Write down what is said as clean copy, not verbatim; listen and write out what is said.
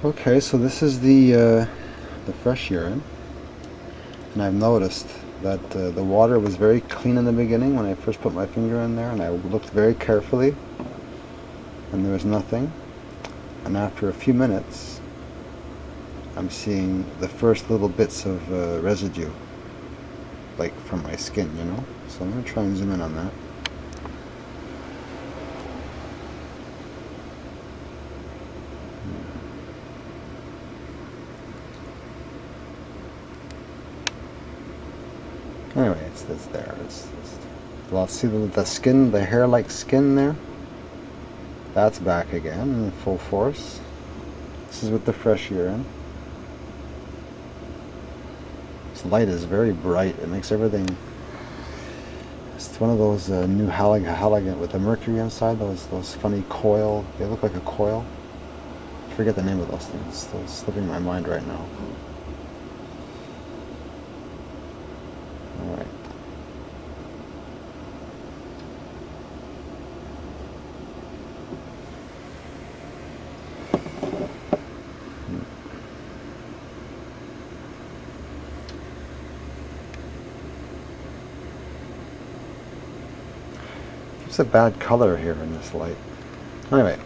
Okay, so this is the fresh urine, and I've noticed that the water was very clean in the beginning when I first put my finger in there, and I looked very carefully, and there was nothing. And after a few minutes, I'm seeing the first little bits of residue, like from my skin, you know? So I'm going to try and zoom in on that. Anyway, it's there. Well, see the skin, the hair-like skin there? That's back again in full force. This is with the fresh urine. This light is very bright. It makes everything. It's one of those new halogen with the mercury inside. Those funny coil. They look like a coil. I forget the name of those things. They're slipping my mind right now. All right. It's a bad color here in this light. Anyway,